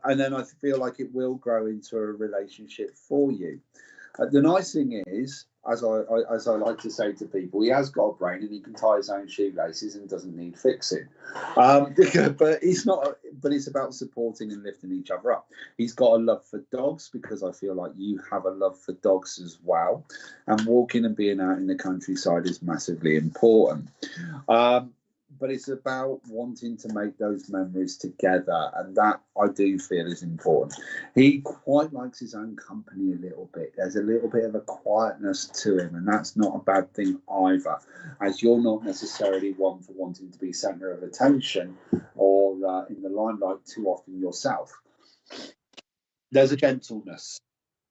And then I feel like it will grow into a relationship for you. The nice thing is, as I like to say to people, he has got a brain and he can tie his own shoelaces and doesn't need fixing. But it's not. But it's about supporting and lifting each other up. He's got a love for dogs, because I feel like you have a love for dogs as well. And walking and being out in the countryside is massively important. But it's about wanting to make those memories together, and that I do feel is important. He quite likes his own company a little bit. There's a little bit of a quietness to him, and that's not a bad thing either, as you're not necessarily one for wanting to be centre of attention or in the limelight too often yourself. There's a gentleness.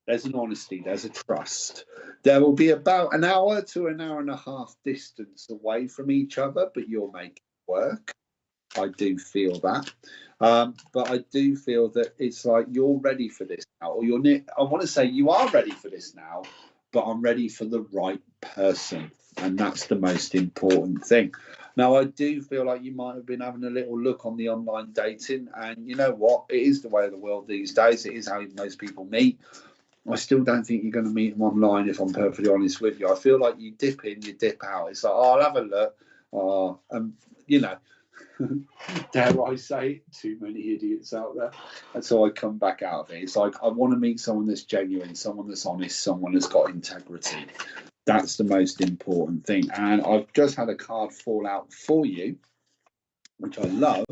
There's an honesty, there's a trust. There will be about an hour to an hour and a half distance away from each other, but you'll make it work. I do feel that. But I do feel that it's like you're ready for this now, or I want to say you are ready for this now, but I'm ready for the right person. And that's the most important thing. Now, I do feel like you might have been having a little look on the online dating, and you know what? It is the way of the world these days. It is how most people meet. I still don't think you're going to meet them online, if I'm perfectly honest with you. I feel like you dip in, you dip out. It's like, I'll have a look. You know, dare I say it, too many idiots out there. And so I come back out of it. It's like, I want to meet someone that's genuine, someone that's honest, someone that's got integrity. That's the most important thing. And I've just had a card fall out for you, which I love.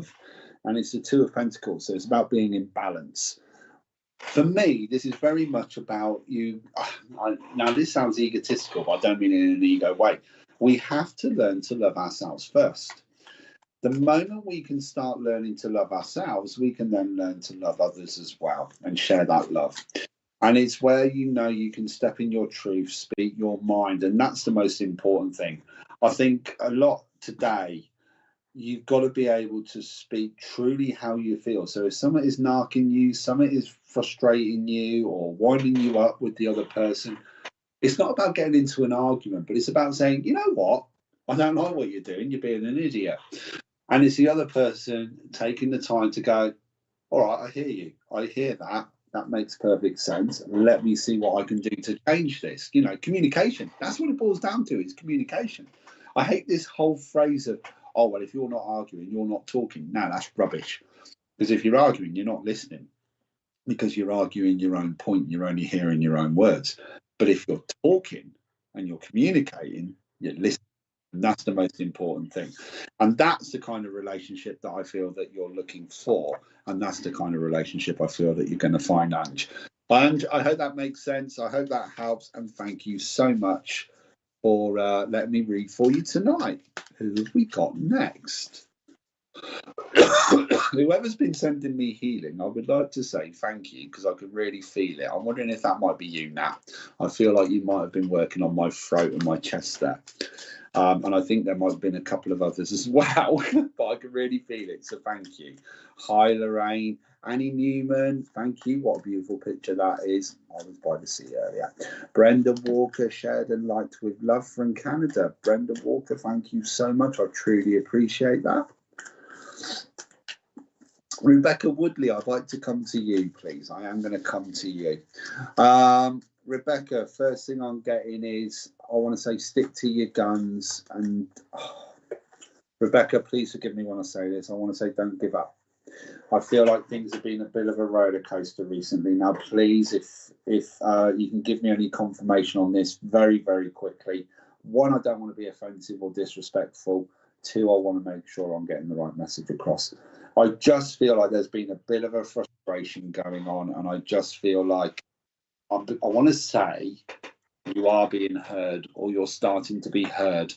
And it's the Two of Pentacles. So it's about being in balance. For me, this is very much about you. Now, this sounds egotistical, but I don't mean it in an ego way. We have to learn to love ourselves first. The moment we can start learning to love ourselves, we can then learn to love others as well and share that love. And it's where you can step in your truth, speak your mind. And that's the most important thing. I think a lot today, you've got to be able to speak truly how you feel. So if someone is narking you, someone is frustrating you or winding you up with the other person, it's not about getting into an argument, but it's about saying, you know what? I don't like what you're doing. You're being an idiot. And it's the other person taking the time to go, all right, I hear you. I hear that. That makes perfect sense. Let me see what I can do to change this. Communication. That's what it boils down to, is communication. I hate this whole phrase of, oh, well, if you're not arguing, you're not talking. No, that's rubbish. Because if you're arguing, you're not listening. Because you're arguing your own point, you're only hearing your own words. But if you're talking and you're communicating, you're listening. And that's the most important thing. And that's the kind of relationship that I feel that you're looking for. And that's the kind of relationship I feel that you're going to find, Ange. And I hope that makes sense. I hope that helps. And thank you so much for letting me read for you tonight. Who have we got next? Whoever's been sending me healing, I would like to say thank you, because I could really feel it. I'm wondering if that might be you, Nat. I feel like you might have been working on my throat and my chest there. And I think there might have been a couple of others as well, but I can really feel it. So thank you. Hi, Lorraine. Annie Newman, thank you. What a beautiful picture that is. I was by the sea earlier. Brenda Walker, shared and liked with love from Canada. Brenda Walker, thank you so much. I truly appreciate that. Rebecca Woodley, I'd like to come to you, please. I am going to come to you. Rebecca, first thing I'm getting is, I want to say, stick to your guns. And Rebecca, please forgive me when I say this. I want to say, don't give up. I feel like things have been a bit of a roller coaster recently. Now, please, if you can give me any confirmation on this very, very quickly, One, I don't want to be offensive or disrespectful. Two, I want to make sure I'm getting the right message across. I just feel like there's been a bit of a frustration going on, and I just feel like I want to say you are being heard, or you're starting to be heard.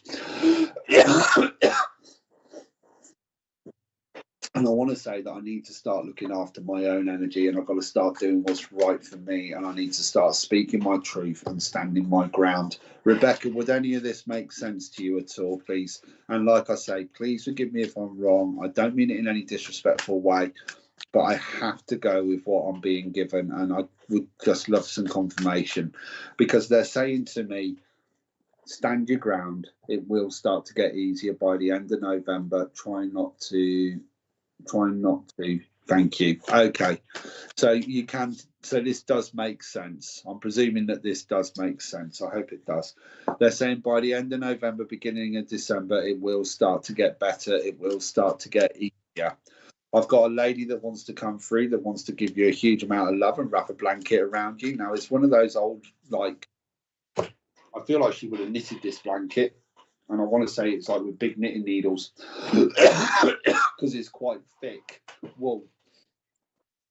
And I want to say that I need to start looking after my own energy, and I've got to start doing what's right for me, and I need to start speaking my truth and standing my ground. Rebecca, would any of this make sense to you at all, please? And like I say, please forgive me if I'm wrong. I don't mean it in any disrespectful way, but I have to go with what I'm being given, and I would just love some confirmation, because they're saying to me, stand your ground. It will start to get easier by the end of November. Try not to. Thank you. Okay, so you can. So this does make sense. I'm presuming that this does make sense. I hope it does. They're saying by the end of November, beginning of December, it will start to get better. It will start to get easier. I've got a lady that wants to come through, that wants to give you a huge amount of love and wrap a blanket around you. Now, it's one of those old, like, I feel like she would have knitted this blanket. And I want to say it's like with big knitting needles, because it's quite thick wool.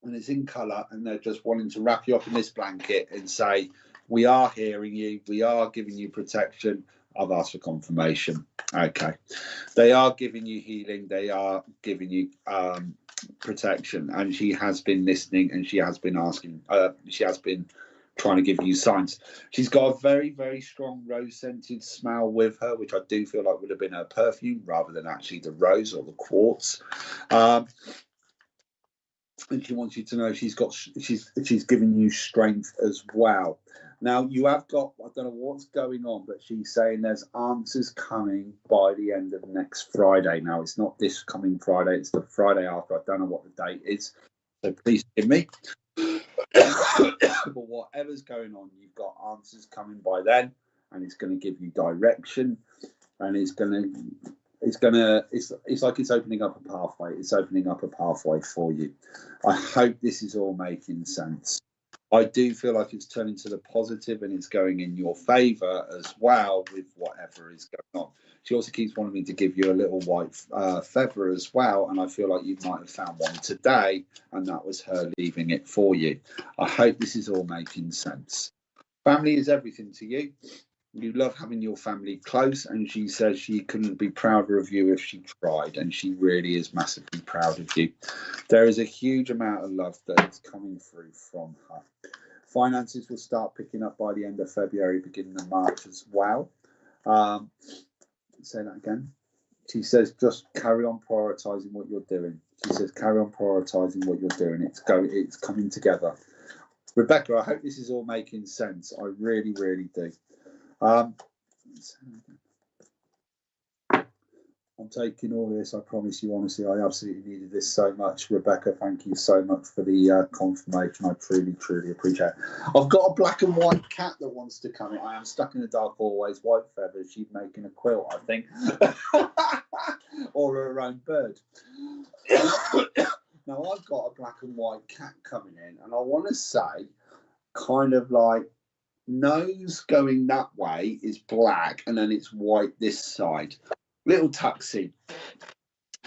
And it's in colour, and they're just wanting to wrap you up in this blanket and say, we are hearing you, we are giving you protection. I've asked for confirmation. Okay. They are giving you healing, they are giving you protection. And she has been listening, and she has been asking, she has been trying to give you signs. She's got a very, very strong rose-scented smell with her, which I do feel like would have been her perfume rather than actually the rose or the quartz. And she wants you to know she's giving you strength as well. Now, you have got, I don't know what's going on, but she's saying there's answers coming by the end of next Friday. Now, it's not this coming Friday, it's the Friday after. I don't know what the date is, so please forgive me. But whatever's going on, you've got answers coming by then, and it's going to give you direction, and it's like it's opening up a pathway. It's opening up a pathway for you. I hope this is all making sense. I do feel like it's turning to the positive, and it's going in your favour as well with whatever is going on. She also keeps wanting me to give you a little white feather as well, and I feel like you might have found one today, and that was her leaving it for you. I hope this is all making sense. Family is everything to you. You love having your family close, and she says she couldn't be prouder of you if she tried, and she really is massively proud of you. There is a huge amount of love that is coming through from her. Finances will start picking up by the end of February, beginning of March as well. Say that again. She says just carry on prioritising what you're doing. She says carry on prioritising what you're doing. It's coming together. Rebecca, I hope this is all making sense. I really, really do. I'm taking all this. I promise you, honestly, I absolutely needed this so much. Rebecca, thank you so much for the confirmation. I truly, truly appreciate it. I've got a black and white cat that wants to come in. I am stuck in the dark always. White feathers. She's making a quilt, I think. Or her own bird. Now, I've got a black and white cat coming in, and I want to say kind of like nose going that way is black, and then it's white this side. Little tuxie.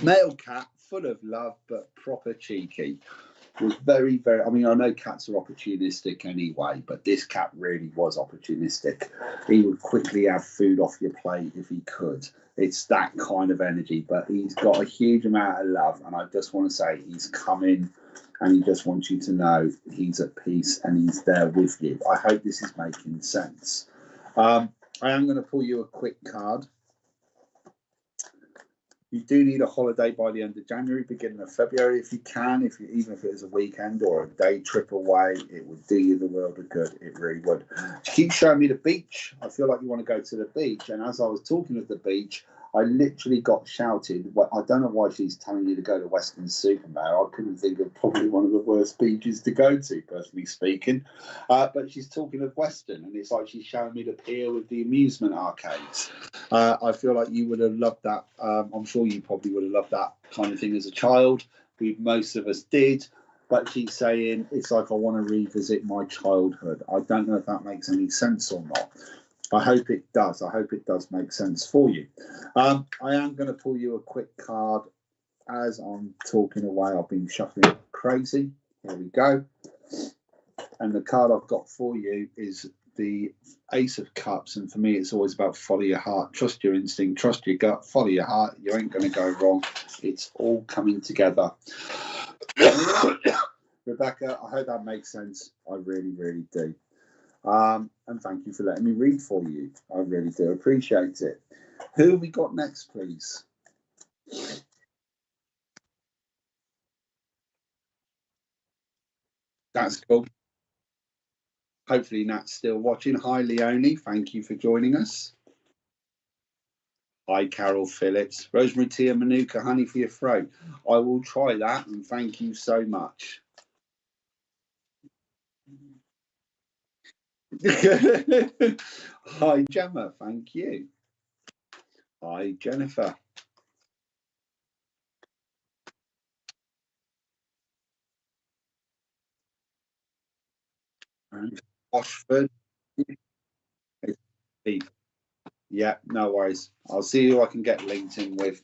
Male cat, full of love, but proper cheeky. Was very, very, I mean, I know cats are opportunistic anyway, but this cat really was opportunistic. He would quickly have food off your plate if he could. It's that kind of energy, but he's got a huge amount of love, and I just want to say he's coming, and he just wants you to know he's at peace and he's there with you. I hope this is making sense. I am going to pull you a quick card. You do need a holiday by the end of January, beginning of February, if you can. Even if it is a weekend or a day trip away, it would do you the world of good. It really would. She keeps showing me the beach. I feel like you want to go to the beach. And as I was talking of the beach, I literally got shouted. Well, I don't know why she's telling you to go to Weston-super-Mare. I couldn't think of probably one of the worst beaches to go to, personally speaking. But she's talking of Weston, and it's like she's showing me the pier with the amusement arcades. I feel like you would have loved that. I'm sure you probably would have loved that kind of thing as a child. Most of us did. But she's saying it's like I want to revisit my childhood. I don't know if that makes any sense or not. I hope it does. I hope it does make sense for you. I am going to pull you a quick card as I'm talking away. I've been shuffling crazy. Here we go. And the card I've got for you is the Ace of Cups. And for me, it's always about follow your heart, trust your instinct, trust your gut, follow your heart. You ain't going to go wrong. It's all coming together. Rebecca, I hope that makes sense. I really, really do. And thank you for letting me read for you. I really do appreciate it. Who have we got next, please? That's cool. Hopefully Nat's still watching. Hi, Leonie. Thank you for joining us. Hi, Carol Phillips. Rosemary tea and Manuka honey for your throat. I will try that, and thank you so much. Hi, Gemma. Thank you. Hi, Jennifer. And Oxford. Yeah, no worries. I'll see who I can get linked in with.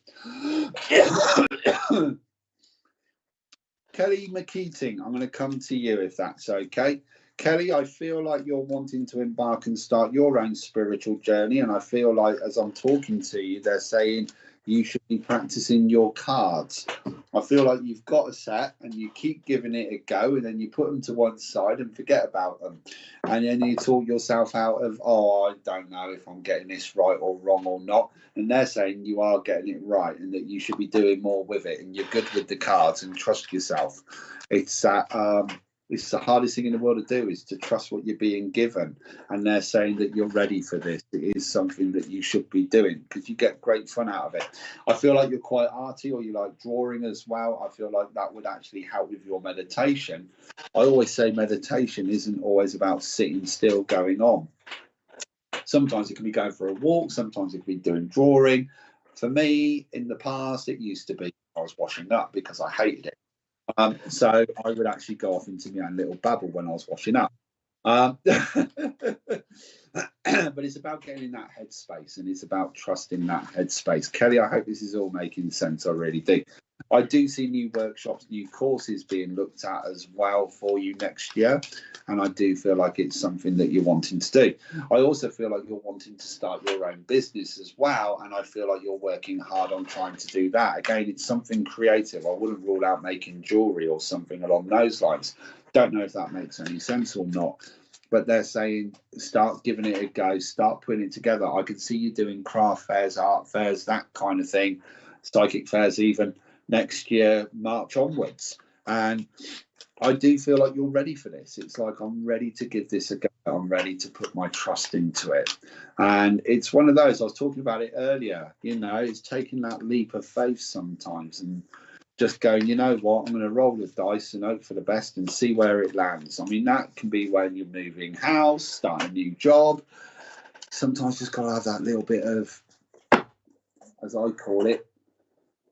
Kelly McKeating, I'm going to come to you if that's okay. Kelly, I feel like you're wanting to embark and start your own spiritual journey. And I feel like as I'm talking to you, they're saying you should be practicing your cards. I feel like you've got a set and you keep giving it a go, and then you put them to one side and forget about them. And then you talk yourself out of, oh, I don't know if I'm getting this right or wrong or not. And they're saying you are getting it right and that you should be doing more with it, and you're good with the cards and trust yourself. It's the hardest thing in the world to do, is to trust what you're being given. And they're saying that you're ready for this. It is something that you should be doing because you get great fun out of it. I feel like you're quite arty, or you like drawing as well. I feel like that would actually help with your meditation. I always say meditation isn't always about sitting still going on. Sometimes it can be going for a walk. Sometimes it can be doing drawing. For me, in the past, it used to be I was washing up because I hated it. So I would actually go off into my own little bubble when I was washing up. But it's about getting in that headspace, and it's about trusting that headspace. Kelly, I hope this is all making sense. I really do. I do see new workshops, new courses being looked at as well for you next year. And I do feel like it's something that you're wanting to do. I also feel like you're wanting to start your own business as well. And I feel like you're working hard on trying to do that. Again, it's something creative. I wouldn't rule out making jewelry or something along those lines. Don't know if that makes any sense or not. But they're saying start giving it a go, start putting it together. I can see you doing craft fairs, art fairs, that kind of thing, psychic fairs even next year, March onwards. And I do feel like you're ready for this. It's like, I'm ready to give this a go. I'm ready to put my trust into it. And it's one of those, I was talking about it earlier, you know, it's taking that leap of faith sometimes and just going, you know what, I'm going to roll the dice and hope for the best and see where it lands. I mean, that can be when you're moving house, starting a new job. Sometimes just got to have that little bit of, as I call it,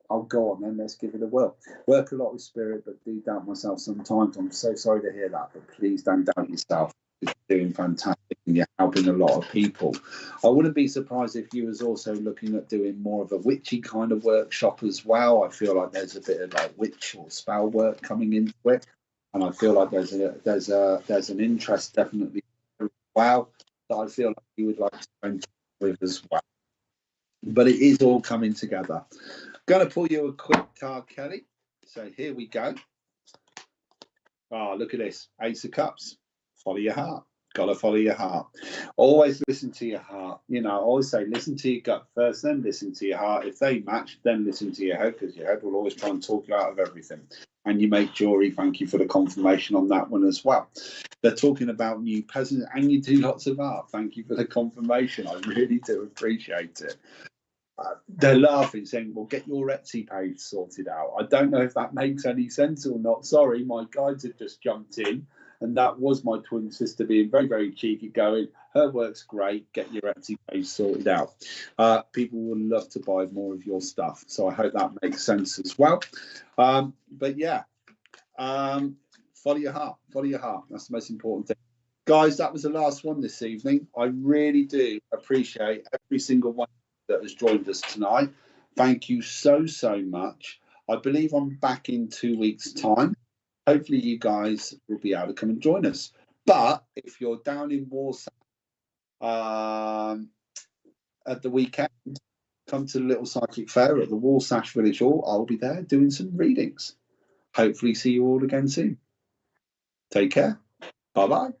I'll go on then, let's give it a whirl. Work a lot with spirit, but do doubt myself sometimes. I'm so sorry to hear that, but please don't doubt yourself. You're doing fantastic and you're helping a lot of people. I wouldn't be surprised if you was also looking at doing more of a witchy kind of workshop as well. I feel like there's a bit of like witch or spell work coming into it, and I feel like there's an interest definitely as well that I feel like you would like to go with as well. But it is all coming together. Going to pull you a quick card, Kelly. So here we go. Oh, look at this. Ace of Cups. Follow your heart. Got to follow your heart. Always listen to your heart. You know, I always say listen to your gut first, then listen to your heart. If they match, then listen to your head, because your head will always try and talk you out of everything. And you make jewelry. Thank you for the confirmation on that one as well. They're talking about new peasants, and you do lots of art. Thank you for the confirmation. I really do appreciate it. They're laughing, saying, well, get your Etsy page sorted out. I don't know if that makes any sense or not. Sorry, my guides have just jumped in, and that was my twin sister being very, very cheeky, going, her work's great, get your Etsy page sorted out. People will love to buy more of your stuff, so I hope that makes sense as well. But yeah, follow your heart. Follow your heart. That's the most important thing. Guys, that was the last one this evening. I really do appreciate every single one that has joined us tonight. Thank you so much. I believe I'm back in 2 weeks' time. Hopefully you guys will be able to come and join us. But if you're down in Warsaw at the weekend, come to the little psychic fair at the Warsash Village Hall. I'll be there doing some readings. Hopefully see you all again soon. Take care. Bye-bye.